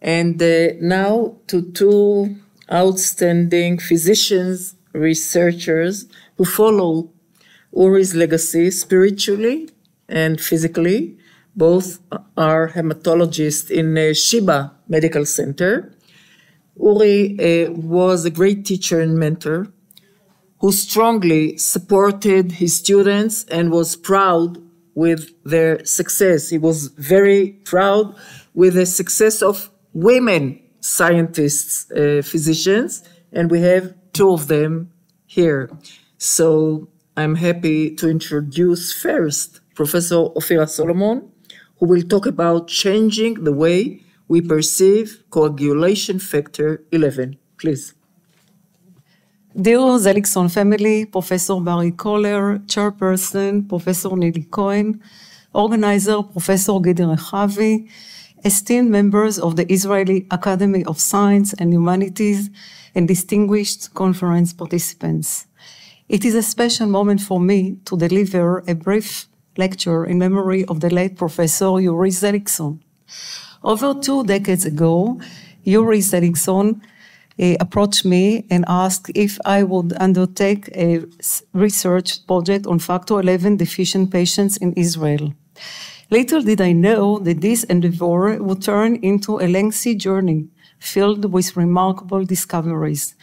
And now to two outstanding physicians, researchers who follow Uri's legacy spiritually and physically. Both are hematologists in Sheba Medical Center. Uri was a great teacher and mentor who strongly supported his students and was proud with their success. He was very proud with the success of women scientists, physicians, and we have two of them here. So I'm happy to introduce first Professor Ophira Salomon, who will talk about changing the way we perceive coagulation factor 11. Please. Dear Seligsohn family, Professor Barry Coller, Chairperson, Professor Nili Cohen, Organizer, Professor Gidi Rechavi, esteemed members of the Israeli Academy of Science and Humanities, and distinguished conference participants. It is a special moment for me to deliver a brief lecture in memory of the late Professor Uri Seligsohn. Over 2 decades ago, Uri Seligsohn approached me and asked if I would undertake a research project on factor 11 deficient patients in Israel. Little did I know that this endeavor would turn into a lengthy journey filled with remarkable discoveries.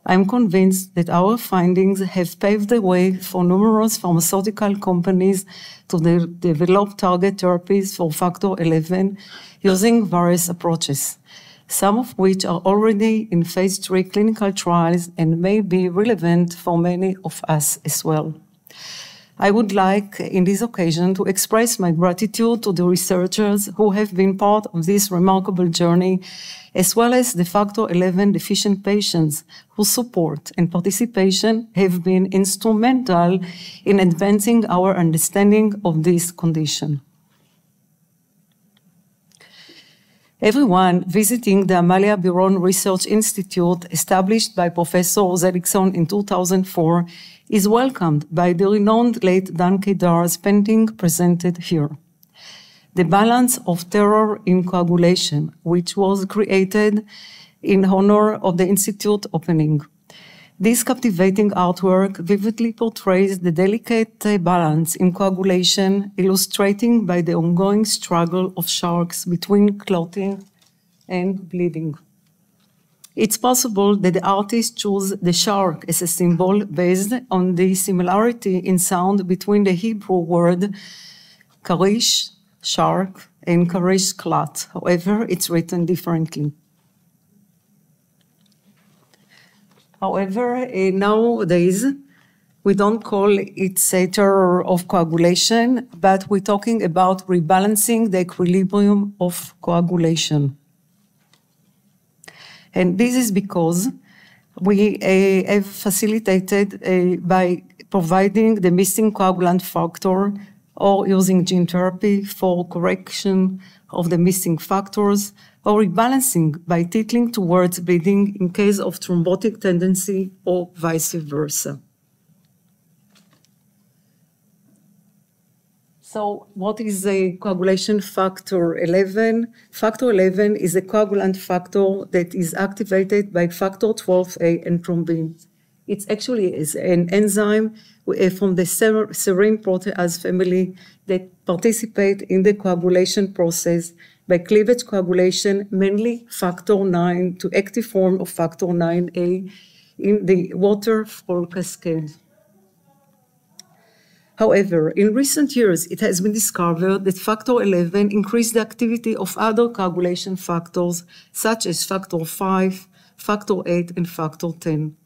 I'm convinced that our findings have paved the way for numerous pharmaceutical companies to develop target therapies for factor 11 using various approaches, some of which are already in phase 3 clinical trials and may be relevant for many of us as well. I would like, in this occasion, to express my gratitude to the researchers who have been part of this remarkable journey, as well as the factor 11 deficient patients whose support and participation have been instrumental in advancing our understanding of this condition. Everyone visiting the Amalia Biron Research Institute, established by Professor Seligsohn in 2004, is welcomed by the renowned late Dan Kedar's painting presented here. The Balance of Terror in Coagulation, which was created in honor of the Institute opening. This captivating artwork vividly portrays the delicate balance in coagulation, illustrating by the ongoing struggle of sharks between clotting and bleeding. It's possible that the artist chose the shark as a symbol based on the similarity in sound between the Hebrew word karish, shark, and karish, clot. However, it's written differently. However, nowadays, we don't call it a terror of coagulation, but we're talking about rebalancing the equilibrium of coagulation. And this is because we have facilitated by providing the missing coagulant factor or using gene therapy for correction of the missing factors, or rebalancing by tittling towards bleeding in case of thrombotic tendency or vice versa. So what is a coagulation factor 11? Factor 11 is a coagulant factor that is activated by factor 12A and thrombin. It's actually an enzyme from the serine protease family that participate in the coagulation process by cleavage coagulation, mainly factor 9 to active form of factor 9A in the waterfall cascade. However, in recent years, it has been discovered that factor 11 increased the activity of other coagulation factors, such as factor 5, factor 8, and factor 10,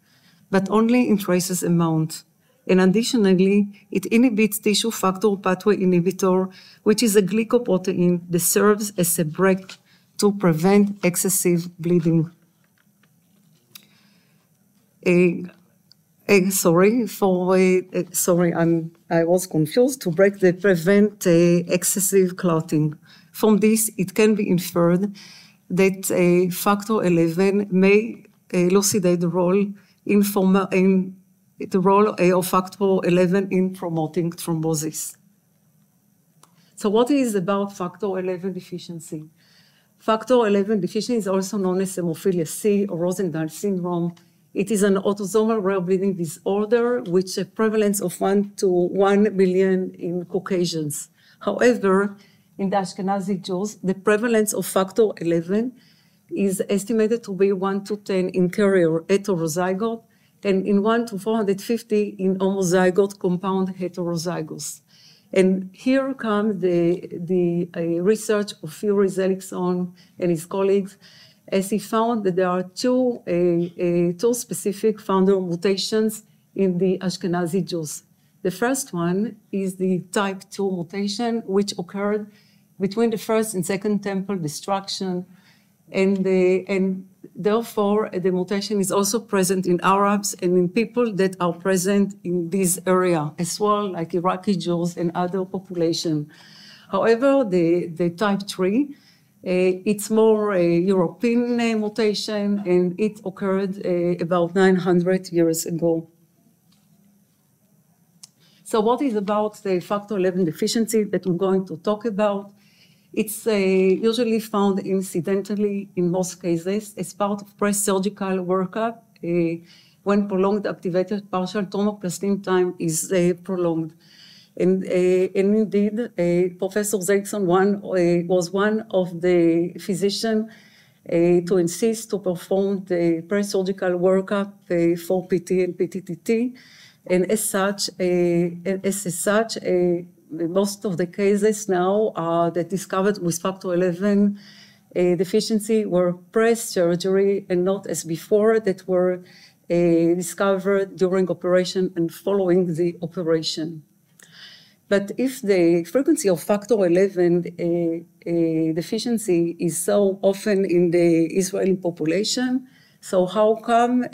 but only in traces amount. And additionally, it inhibits tissue factor pathway inhibitor, which is a glycoprotein that serves as a brake to prevent excessive bleeding. I was confused, to prevent excessive clotting. From this, it can be inferred that factor 11 may elucidate the role of factor 11 in promoting thrombosis. So what is about factor 11 deficiency? Factor 11 deficiency is also known as hemophilia C or Rosenthal syndrome. It is an autosomal rare bleeding disorder, which a prevalence of 1 to 1 million in Caucasians. However, in the Ashkenazi Jews, the prevalence of factor 11 is estimated to be 1 to 10 in carrier heterozygote and in 1 to 450 in homozygote compound heterozygous. And here comes the research of Ophira Salomon and his colleagues, as he found that there are two specific founder mutations in the Ashkenazi Jews. The first one is the type 2 mutation, which occurred between the first and second temple destruction, and therefore the mutation is also present in Arabs and in people that are present in this area as well, like Iraqi Jews and other population. However, the type 3, it's more a European mutation, and it occurred about 900 years ago. So what is about the factor 11 deficiency that we're going to talk about? It's usually found incidentally in most cases as part of pre-surgical workup when prolonged activated partial thromboplastine time is prolonged. And indeed, Professor Seligsohn was one of the physicians to insist to perform the pre-surgical workup for PT and PTTT. And as such, most of the cases now that discovered with factor 11 deficiency were pre-surgery and not as before that were discovered during operation and following the operation. But if the frequency of factor 11 deficiency is so often in the Israeli population, so how come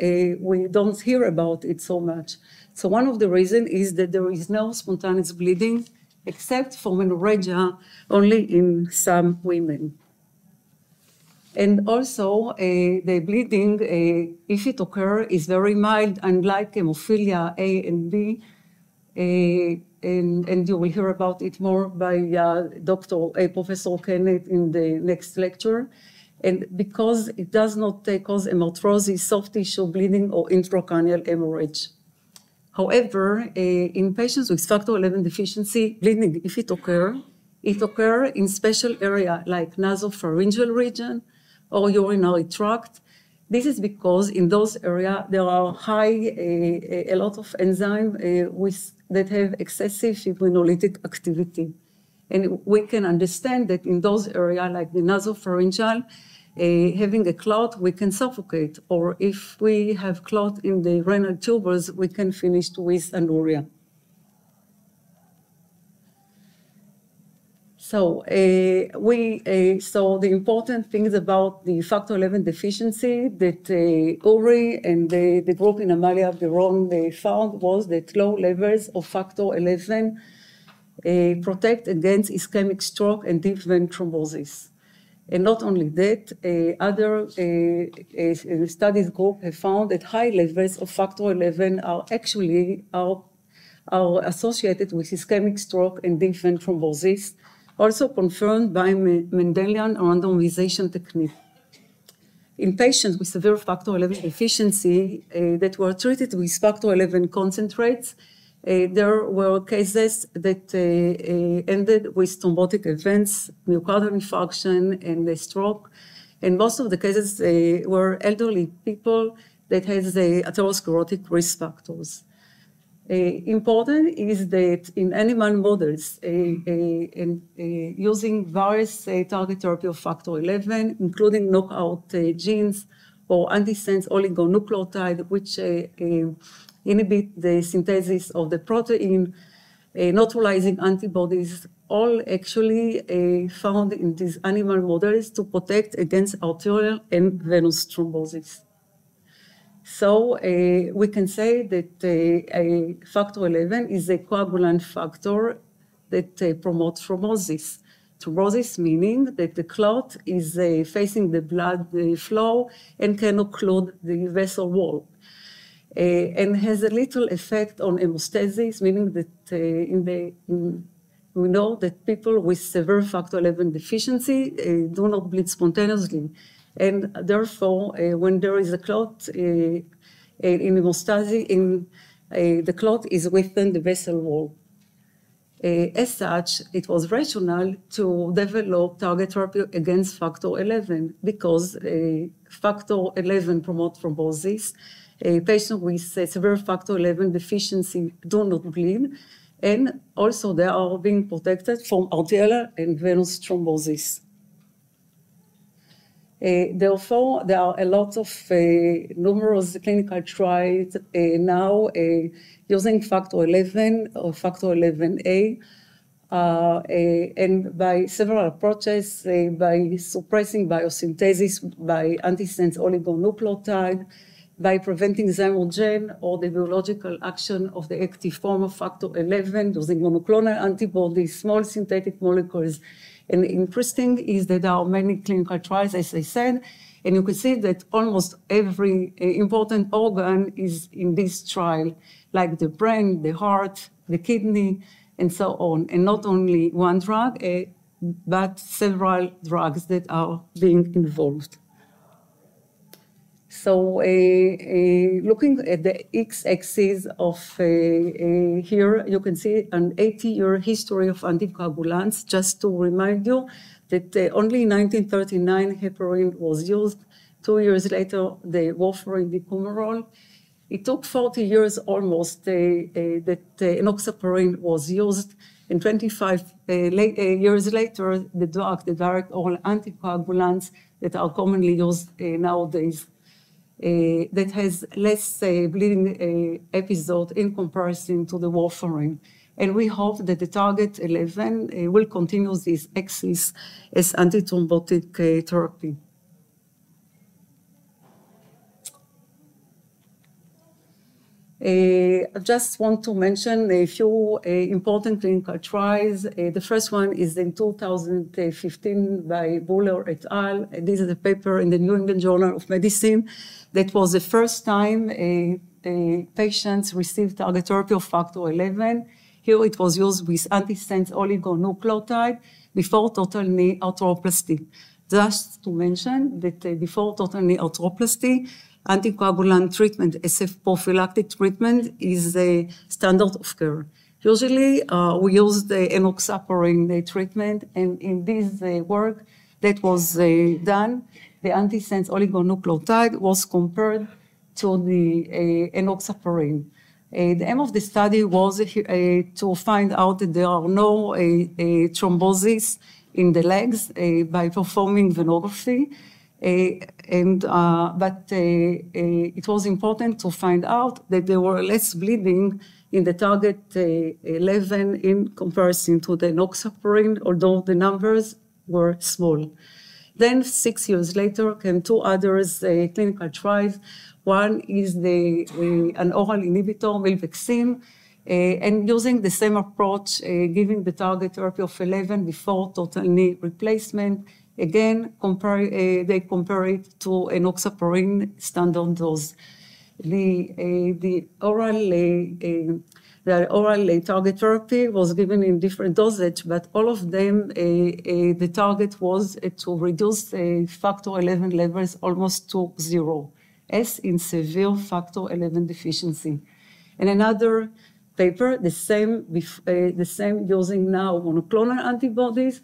we don't hear about it so much? So one of the reasons is that there is no spontaneous bleeding except for menorrhagia only in some women. And also the bleeding, if it occurs, is very mild, unlike hemophilia A and B. And you will hear about it more by Professor Kenneth in the next lecture. And because it does not cause hemarthrosis, soft tissue bleeding, or intracranial hemorrhage. However, in patients with factor 11 deficiency, bleeding, if it occurs in special area like nasopharyngeal region or urinary tract. This is because in those areas there are a lot of enzymes that have excessive fibrinolytic activity. And we can understand that in those areas like the nasopharyngeal, having a clot, we can suffocate, or if we have clot in the renal tubers, we can finish with anuria. So, so the important things about the factor 11 deficiency that Uri and the group in Amalia Varon found was that low levels of factor 11 protect against ischemic stroke and deep vein thrombosis. And not only that, other studies group have found that high levels of factor 11 are actually associated with ischemic stroke and deep vein thrombosis, also confirmed by Mendelian randomization technique. In patients with severe factor 11 deficiency that were treated with factor 11 concentrates, there were cases that ended with thrombotic events, myocardial infarction, and a stroke. And most of the cases were elderly people that had atherosclerotic risk factors. Important is that in animal models, using various target therapy of factor 11, including knockout genes or antisense oligonucleotide, which inhibit the synthesis of the protein, neutralizing antibodies, all actually found in these animal models to protect against arterial and venous thrombosis. So we can say that factor 11 is a coagulant factor that promotes thrombosis. Thrombosis meaning that the clot is facing the blood flow and can occlude the vessel wall. And has a little effect on hemostasis, meaning that we know that people with severe factor 11 deficiency do not bleed spontaneously. And therefore, when there is a clot in hemostasis, the clot is within the vessel wall. As such, it was rational to develop target therapy against factor 11 because factor 11 promotes thrombosis. Patients with severe factor 11 deficiency do not bleed, and also they are being protected from arterial and venous thrombosis. Therefore, there are a lot of numerous clinical trials now using factor 11 or factor 11A, and by several approaches, by suppressing biosynthesis by antisense oligonucleotide, by preventing zymogen or the biological action of the active form of factor 11 using monoclonal antibodies, small synthetic molecules. And interesting is that there are many clinical trials, as I said, and you can see that almost every important organ is in this trial, like the brain, the heart, the kidney, and so on. And not only one drug, but several drugs that are being involved. So looking at the x-axis of here, you can see an 80-year history of anticoagulants. Just to remind you that only in 1939 heparin was used. 2 years later, the warfarin decumerol. It took 40 years almost that enoxaparin was used. And 25 years later, the direct oral anticoagulants that are commonly used nowadays. That has less bleeding episode in comparison to the warfarin. And we hope that the target 11 will continue this axis as antithrombotic therapy. I just want to mention a few important clinical trials. The first one is in 2015 by Buller et al. This is a paper in the New England Journal of Medicine. That was the first time patients received target therapy of factor 11. Here it was used with antisense oligonucleotide before total knee arthroplasty. Just to mention that before total knee arthroplasty, anticoagulant treatment as a prophylactic treatment is a standard of care. Usually, we use the enoxaparin treatment, and in this work that was done, the antisense oligonucleotide was compared to the enoxaparin. The aim of the study was to find out that there are no thrombosis in the legs by performing venography. But it was important to find out that there were less bleeding in the target 11 in comparison to the enoxaparin, although the numbers were small. Then 6 years later came two others clinical trials. One is an oral inhibitor, milvexian, and using the same approach, giving the target therapy of 11 before total knee replacement. Again, they compare it to enoxaparin standard dose. The oral target therapy was given in different dosage, but all of them, the target was to reduce factor 11 levels almost to zero, as in severe factor 11 deficiency. And another paper, the same using now monoclonal antibodies,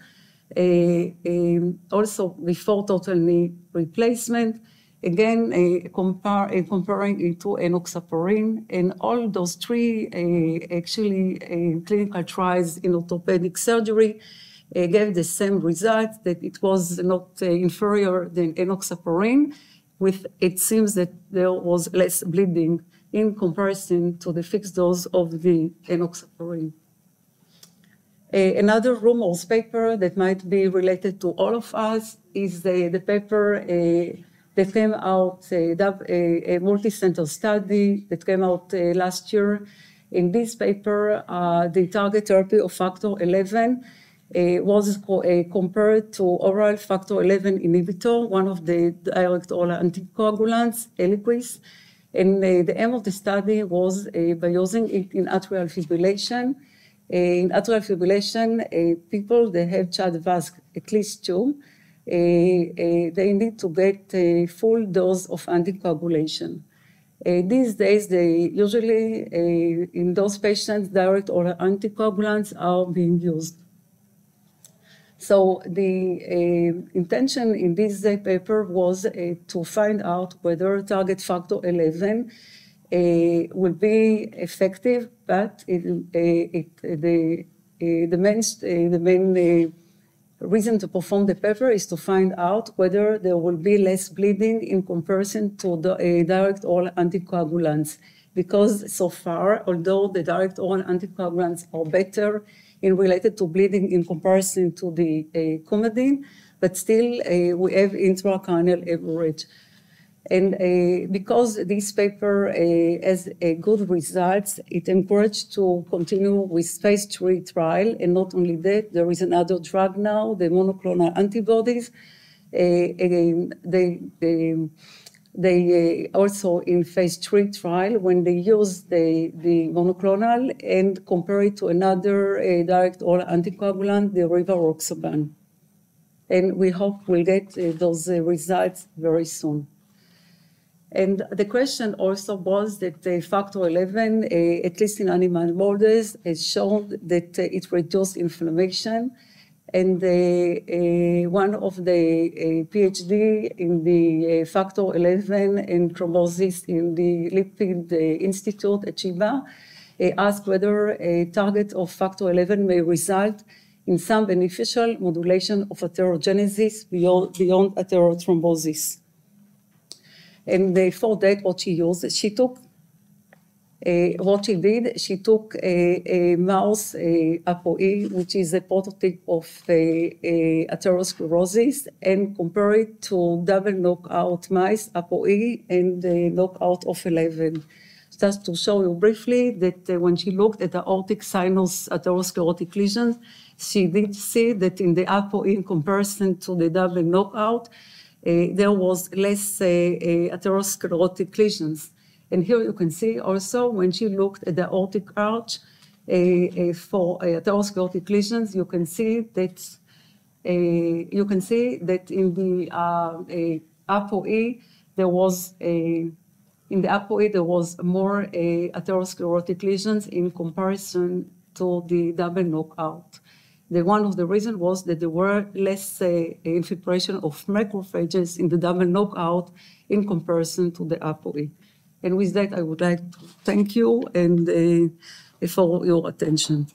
also before total knee replacement. Again, comparing it to enoxaparin, and all those three clinical trials in orthopedic surgery gave the same result, that it was not inferior than enoxaparin. It seems that there was less bleeding in comparison to the fixed dose of the enoxaparin. Another rumors paper that might be related to all of us is the paper that came out, a multi-center study that came out last year. In this paper, the target therapy of factor 11 was compared to oral factor 11 inhibitor, one of the direct oral anticoagulants, Eliquis. And the aim of the study was by using it in atrial fibrillation. In atrial fibrillation, people that have Chad VASC, at least two, they need to get a full dose of anticoagulation. These days, they usually, in those patients, direct oral anticoagulants are being used. So the intention in this paper was to find out whether target factor 11 will be effective, but the main reason to perform the paper is to find out whether there will be less bleeding in comparison to the direct oral anticoagulants. Because so far, although the direct oral anticoagulants are better in related to bleeding in comparison to the Coumadin, but still we have intracranial average. And because this paper has good results, it encouraged to continue with phase 3 trial. And not only that, there is another drug now, the monoclonal antibodies. They also in phase 3 trial, when they use the monoclonal and compare it to another direct oral anticoagulant, the rivaroxaban. And we hope we'll get those results very soon. And the question also was that factor 11, at least in animal models, has shown that it reduced inflammation. And one of the PhD in the factor 11 and thrombosis in the Lipid Institute at Sheba asked whether a target of factor 11 may result in some beneficial modulation of atherogenesis beyond atherothrombosis. And for that, what she used, she took what she did, she took a mouse ApoE, which is a prototype of atherosclerosis, and compared it to double knockout mice ApoE and the knockout of 11. Just to show you briefly that when she looked at the aortic sinus atherosclerotic lesions, she did see that in the ApoE in comparison to the double knockout, there was less atherosclerotic lesions. And here you can see also when she looked at the aortic arch for atherosclerotic lesions, you can see that in the ApoE there was more atherosclerotic lesions in comparison to the double knockout. One of the reasons was that there were less infiltration of macrophages in the double knockout in comparison to the ApoE. And with that, I would like to thank you and for your attention.